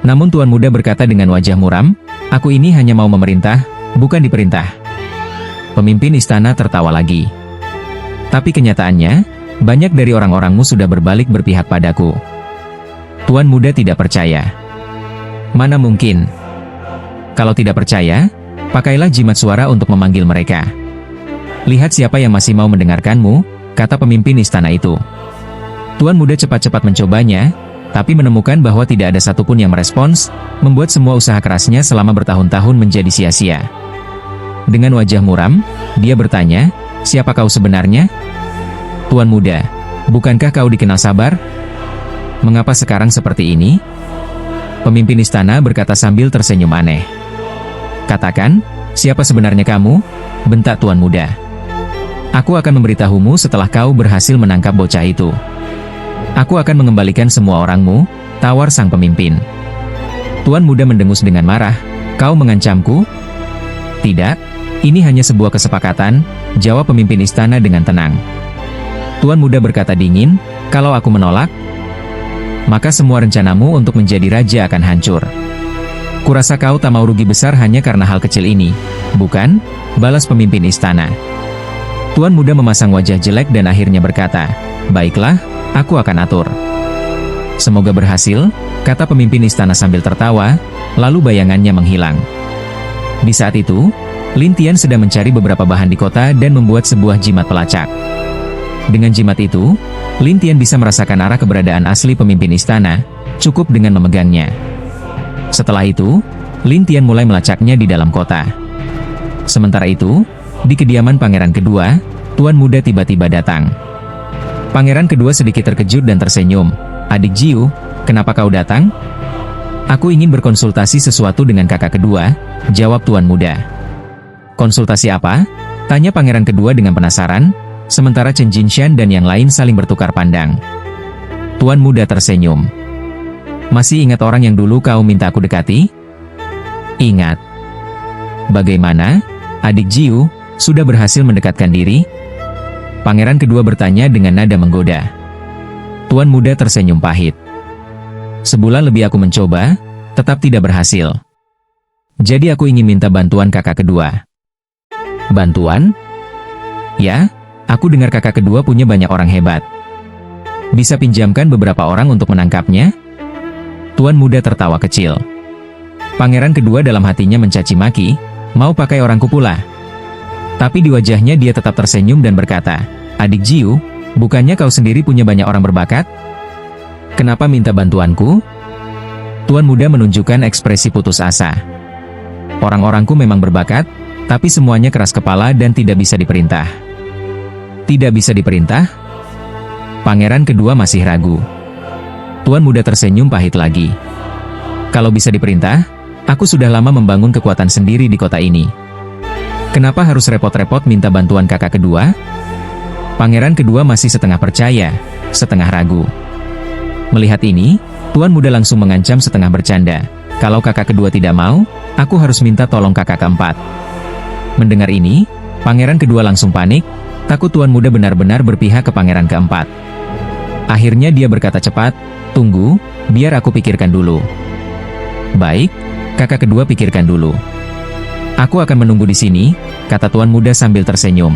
Namun Tuan Muda berkata dengan wajah muram, aku ini hanya mau memerintah, bukan diperintah. Pemimpin istana tertawa lagi. Tapi kenyataannya, banyak dari orang-orangmu sudah berbalik berpihak padaku. Tuan Muda tidak percaya. Mana mungkin? Kalau tidak percaya, pakailah jimat suara untuk memanggil mereka. Lihat siapa yang masih mau mendengarkanmu, kata pemimpin istana itu. Tuan Muda cepat-cepat mencobanya, tapi menemukan bahwa tidak ada satupun yang merespons, membuat semua usaha kerasnya selama bertahun-tahun menjadi sia-sia. Dengan wajah muram, dia bertanya, siapa kau sebenarnya? Tuan Muda, bukankah kau dikenal sabar? Mengapa sekarang seperti ini? Pemimpin istana berkata sambil tersenyum aneh. Katakan, siapa sebenarnya kamu? Bentak Tuan Muda. Aku akan memberitahumu setelah kau berhasil menangkap bocah itu. Aku akan mengembalikan semua orangmu, tawar sang pemimpin. Tuan Muda mendengus dengan marah, kau mengancamku? Tidak, ini hanya sebuah kesepakatan, jawab pemimpin istana dengan tenang. Tuan Muda berkata dingin, kalau aku menolak, maka semua rencanamu untuk menjadi raja akan hancur. Kurasa kau tak mau rugi besar hanya karena hal kecil ini, bukan? Balas pemimpin istana. Tuan Muda memasang wajah jelek dan akhirnya berkata, baiklah, aku akan atur. Semoga berhasil, kata pemimpin istana sambil tertawa, lalu bayangannya menghilang. Di saat itu, Lin Tian sedang mencari beberapa bahan di kota dan membuat sebuah jimat pelacak. Dengan jimat itu, Lin Tian bisa merasakan arah keberadaan asli pemimpin istana, cukup dengan memegangnya. Setelah itu, Lin Tian mulai melacaknya di dalam kota. Sementara itu, di kediaman pangeran kedua, Tuan Muda tiba-tiba datang. Pangeran kedua sedikit terkejut dan tersenyum. "Adik Jiu, kenapa kau datang?" "Aku ingin berkonsultasi sesuatu dengan kakak kedua," jawab Tuan Muda. "Konsultasi apa?" tanya pangeran kedua dengan penasaran, sementara Chen Jinshan dan yang lain saling bertukar pandang. Tuan Muda tersenyum. "Masih ingat orang yang dulu kau minta aku dekati?" "Ingat." "Bagaimana, adik Jiu, sudah berhasil mendekatkan diri?" Pangeran kedua bertanya dengan nada menggoda. Tuan Muda tersenyum pahit. "Sebulan lebih aku mencoba, tetap tidak berhasil. Jadi aku ingin minta bantuan kakak kedua." "Bantuan?" "Ya, aku dengar kakak kedua punya banyak orang hebat. Bisa pinjamkan beberapa orang untuk menangkapnya?" Tuan Muda tertawa kecil. Pangeran kedua dalam hatinya mencaci maki, mau pakai orangku pula. Tapi di wajahnya dia tetap tersenyum dan berkata, "Adik Jiu, bukannya kau sendiri punya banyak orang berbakat? Kenapa minta bantuanku?" Tuan Muda menunjukkan ekspresi putus asa. "Orang-orangku memang berbakat, tapi semuanya keras kepala dan tidak bisa diperintah." "Tidak bisa diperintah?" Pangeran kedua masih ragu. Tuan Muda tersenyum pahit lagi. "Kalau bisa diperintah, aku sudah lama membangun kekuatan sendiri di kota ini. Kenapa harus repot-repot minta bantuan kakak kedua?" Pangeran kedua masih setengah percaya, setengah ragu. Melihat ini, Tuan Muda langsung mengancam setengah bercanda. "Kalau kakak kedua tidak mau, aku harus minta tolong kakak keempat." Mendengar ini, pangeran kedua langsung panik, takut Tuan Muda benar-benar berpihak ke pangeran keempat. Akhirnya dia berkata cepat, "Tunggu, biar aku pikirkan dulu." "Baik, kakak kedua pikirkan dulu. Aku akan menunggu di sini," kata Tuan Muda sambil tersenyum.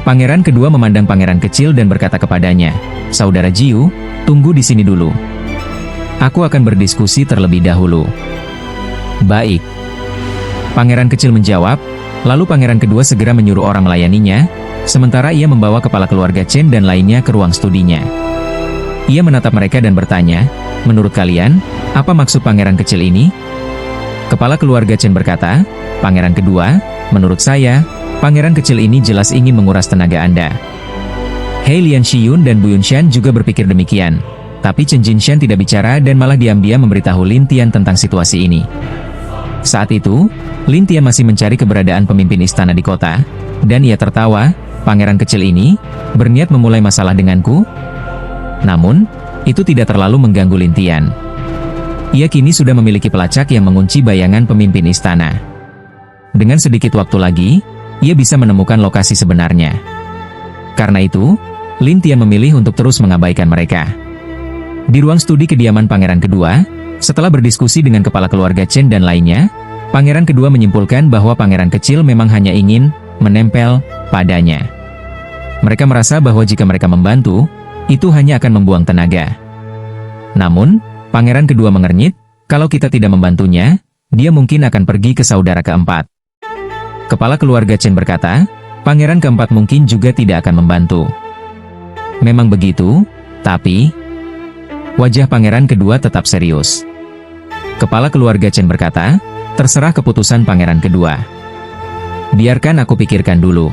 Pangeran kedua memandang pangeran kecil dan berkata kepadanya, "Saudara Jiu, tunggu di sini dulu. Aku akan berdiskusi terlebih dahulu." "Baik." Pangeran kecil menjawab, lalu pangeran kedua segera menyuruh orang melayaninya, sementara ia membawa kepala keluarga Chen dan lainnya ke ruang studinya. Ia menatap mereka dan bertanya, "Menurut kalian, apa maksud pangeran kecil ini?" Kepala keluarga Chen berkata, "Pangeran kedua, menurut saya, pangeran kecil ini jelas ingin menguras tenaga Anda." He Lianxiyun dan Bu Yunshan juga berpikir demikian. Tapi Chen Jinshan tidak bicara dan malah diam-diam memberitahu Lin Tian tentang situasi ini. Saat itu, Lin Tian masih mencari keberadaan pemimpin istana di kota, dan ia tertawa, "Pangeran kecil ini berniat memulai masalah denganku?" Namun, itu tidak terlalu mengganggu Lin Tian. Ia kini sudah memiliki pelacak yang mengunci bayangan pemimpin istana. Dengan sedikit waktu lagi, ia bisa menemukan lokasi sebenarnya. Karena itu, Lin Tian memilih untuk terus mengabaikan mereka. Di ruang studi kediaman pangeran kedua, setelah berdiskusi dengan kepala keluarga Chen dan lainnya, pangeran kedua menyimpulkan bahwa pangeran kecil memang hanya ingin menempel padanya. Mereka merasa bahwa jika mereka membantu, itu hanya akan membuang tenaga. Namun, pangeran kedua mengernyit, kalau kita tidak membantunya, dia mungkin akan pergi ke saudara keempat. Kepala keluarga Chen berkata, pangeran keempat mungkin juga tidak akan membantu. Memang begitu, tapi wajah pangeran kedua tetap serius. Kepala keluarga Chen berkata, terserah keputusan pangeran kedua. Biarkan aku pikirkan dulu.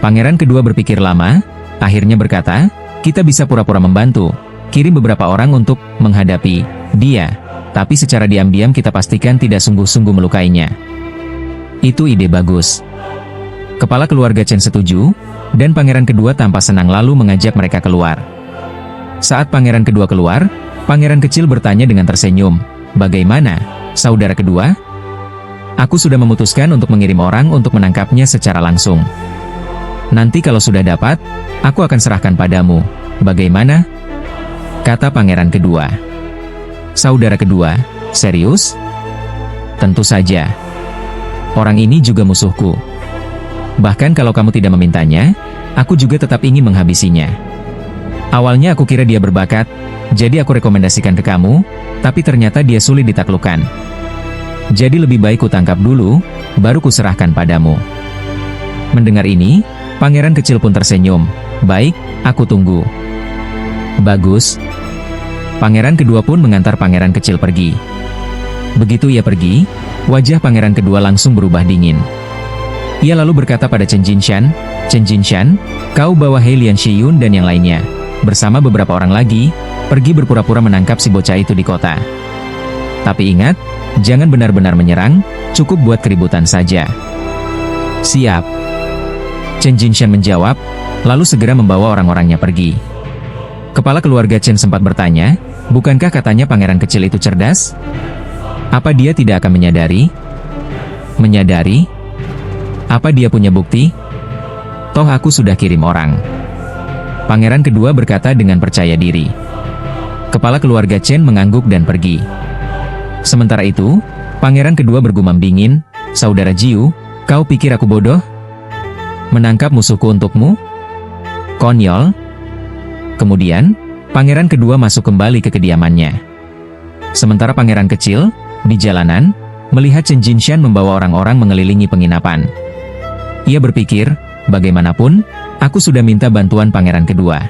Pangeran kedua berpikir lama, akhirnya berkata, kita bisa pura-pura membantu, kirim beberapa orang untuk menghadapi dia, tapi secara diam-diam kita pastikan tidak sungguh-sungguh melukainya. Itu ide bagus. Kepala keluarga Chen setuju, dan pangeran kedua tampak senang lalu mengajak mereka keluar. Saat pangeran kedua keluar, pangeran kecil bertanya dengan tersenyum, bagaimana, saudara kedua? Aku sudah memutuskan untuk mengirim orang untuk menangkapnya secara langsung. Nanti kalau sudah dapat, aku akan serahkan padamu. Bagaimana? Kata pangeran kedua. Saudara kedua, serius? Tentu saja. Orang ini juga musuhku. Bahkan kalau kamu tidak memintanya, aku juga tetap ingin menghabisinya. Awalnya aku kira dia berbakat, jadi aku rekomendasikan ke kamu, tapi ternyata dia sulit ditaklukkan. Jadi lebih baik kutangkap dulu, baru kuserahkan padamu. Mendengar ini, pangeran kecil pun tersenyum. Baik, aku tunggu. Bagus. Pangeran kedua pun mengantar pangeran kecil pergi. Begitu ia pergi, wajah pangeran kedua langsung berubah dingin. Ia lalu berkata pada Chen Jinshan, "Chen Jinshan, kau bawa He Lian Shiyun dan yang lainnya, bersama beberapa orang lagi, pergi berpura-pura menangkap si bocah itu di kota. Tapi ingat, jangan benar-benar menyerang, cukup buat keributan saja." "Siap." Chen Jinshan menjawab, lalu segera membawa orang-orangnya pergi. Kepala keluarga Chen sempat bertanya, bukankah katanya pangeran kecil itu cerdas? Apa dia tidak akan menyadari? Menyadari? Apa dia punya bukti? Toh aku sudah kirim orang. Pangeran kedua berkata dengan percaya diri. Kepala keluarga Chen mengangguk dan pergi. Sementara itu, pangeran kedua bergumam dingin, "Saudara Jiu, kau pikir aku bodoh? Menangkap musuhku untukmu? Konyol." Kemudian, pangeran kedua masuk kembali ke kediamannya. Sementara pangeran kecil, di jalanan, melihat Chen Jinshan membawa orang-orang mengelilingi penginapan. Ia berpikir, bagaimanapun, aku sudah minta bantuan pangeran kedua.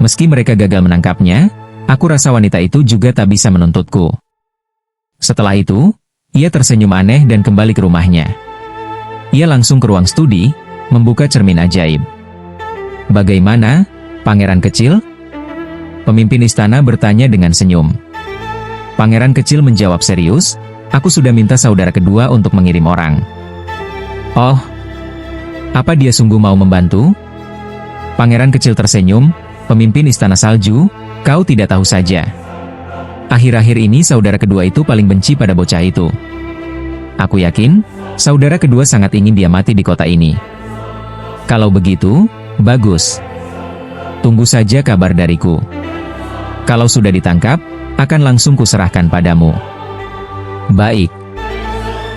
Meski mereka gagal menangkapnya, aku rasa wanita itu juga tak bisa menuntutku. Setelah itu, ia tersenyum aneh dan kembali ke rumahnya. Ia langsung ke ruang studi, membuka cermin ajaib. "Bagaimana, pangeran kecil?" Pemimpin istana bertanya dengan senyum. Pangeran kecil menjawab serius, "Aku sudah minta saudara kedua untuk mengirim orang." "Oh, apa dia sungguh mau membantu?" Pangeran kecil tersenyum, "Pemimpin istana salju, kau tidak tahu saja. Akhir-akhir ini saudara kedua itu paling benci pada bocah itu. Aku yakin, saudara kedua sangat ingin dia mati di kota ini. Kalau begitu, bagus. Tunggu saja kabar dariku. Kalau sudah ditangkap, akan langsung kuserahkan padamu." "Baik."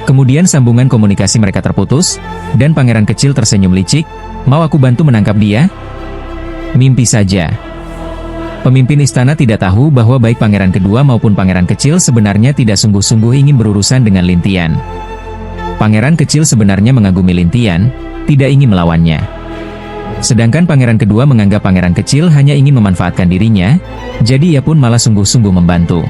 Kemudian sambungan komunikasi mereka terputus, dan pangeran kecil tersenyum licik, "Mau aku bantu menangkap dia?" Mimpi saja. Pemimpin istana tidak tahu bahwa baik pangeran kedua maupun pangeran kecil sebenarnya tidak sungguh-sungguh ingin berurusan dengan Lin Tian. Pangeran kecil sebenarnya mengagumi Lin Tian, tidak ingin melawannya. Sedangkan pangeran kedua menganggap pangeran kecil hanya ingin memanfaatkan dirinya, jadi ia pun malah sungguh-sungguh membantu.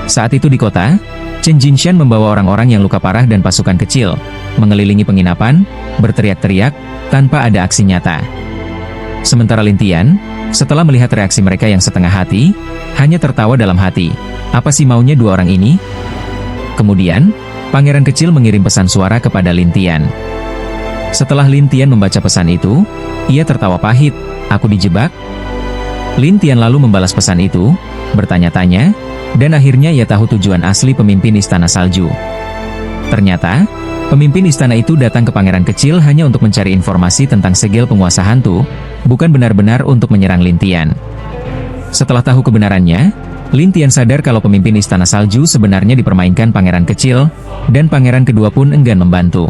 Saat itu di kota, Chen Jinshan membawa orang-orang yang luka parah dan pasukan kecil, mengelilingi penginapan, berteriak-teriak, tanpa ada aksi nyata. Sementara Lin Tian, setelah melihat reaksi mereka yang setengah hati, hanya tertawa dalam hati. Apa sih maunya dua orang ini? Kemudian, pangeran kecil mengirim pesan suara kepada Lin Tian. Setelah Lin Tian membaca pesan itu, ia tertawa pahit, "Aku dijebak?" Lin Tian lalu membalas pesan itu, bertanya-tanya, dan akhirnya ia tahu tujuan asli pemimpin istana salju. Ternyata, pemimpin istana itu datang ke pangeran kecil hanya untuk mencari informasi tentang segel penguasa hantu, bukan benar-benar untuk menyerang Lin Tian. Setelah tahu kebenarannya, Lin Tian sadar kalau pemimpin istana salju sebenarnya dipermainkan pangeran kecil, dan pangeran kedua pun enggan membantu.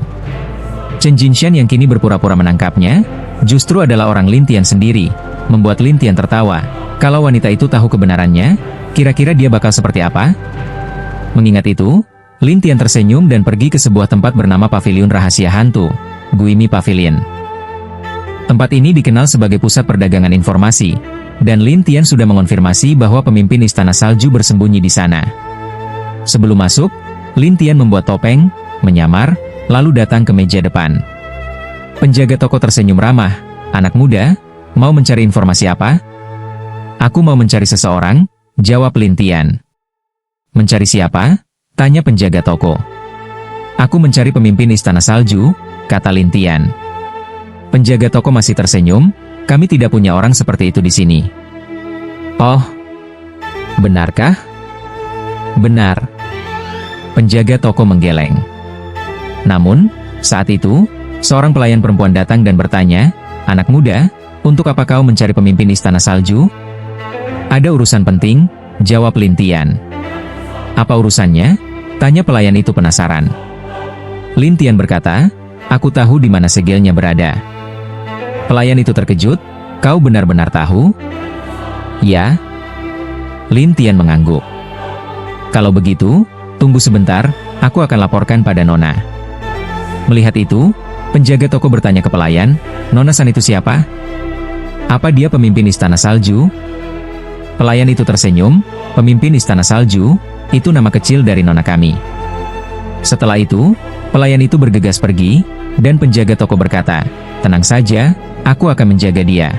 Chen Jinshan yang kini berpura-pura menangkapnya, justru adalah orang Lin Tian sendiri, membuat Lin Tian tertawa. Kalau wanita itu tahu kebenarannya, kira-kira dia bakal seperti apa? Mengingat itu, Lin Tian tersenyum dan pergi ke sebuah tempat bernama Paviliun Rahasia Hantu, Guimi Pavilion. Tempat ini dikenal sebagai pusat perdagangan informasi, dan Lin Tian sudah mengonfirmasi bahwa pemimpin istana salju bersembunyi di sana. Sebelum masuk, Lin Tian membuat topeng, menyamar, lalu datang ke meja depan. Penjaga toko tersenyum ramah, "Anak muda, mau mencari informasi apa?" "Aku mau mencari seseorang," jawab Lin Tian. "Mencari siapa?" tanya penjaga toko. "Aku mencari pemimpin istana salju," kata Lin Tian. Penjaga toko masih tersenyum, "Kami tidak punya orang seperti itu di sini." "Oh, benarkah?" "Benar." Penjaga toko menggeleng. Namun, saat itu, seorang pelayan perempuan datang dan bertanya, "Anak muda, untuk apa kau mencari pemimpin istana salju?" "Ada urusan penting," jawab Lin Tian. "Apa urusannya?" tanya pelayan itu penasaran. Lin Tian berkata, "Aku tahu di mana segelnya berada." Pelayan itu terkejut, "Kau benar-benar tahu?" "Ya." Lin Tian mengangguk. "Kalau begitu, Tunggu sebentar, aku akan laporkan pada Nona. Melihat itu, penjaga toko bertanya ke pelayan, Nona San itu siapa? Apa dia pemimpin Istana Salju? Pelayan itu tersenyum, pemimpin Istana Salju, itu nama kecil dari Nona kami. Setelah itu, pelayan itu bergegas pergi, dan penjaga toko berkata, tenang saja, aku akan menjaga dia.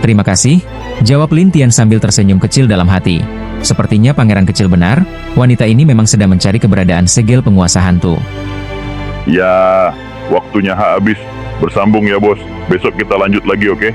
Terima kasih, jawab Lin Tian sambil tersenyum kecil dalam hati. Sepertinya pangeran kecil benar, wanita ini memang sedang mencari keberadaan segel penguasa hantu. Ya, waktunya habis. Bersambung ya bos. Besok kita lanjut lagi, oke?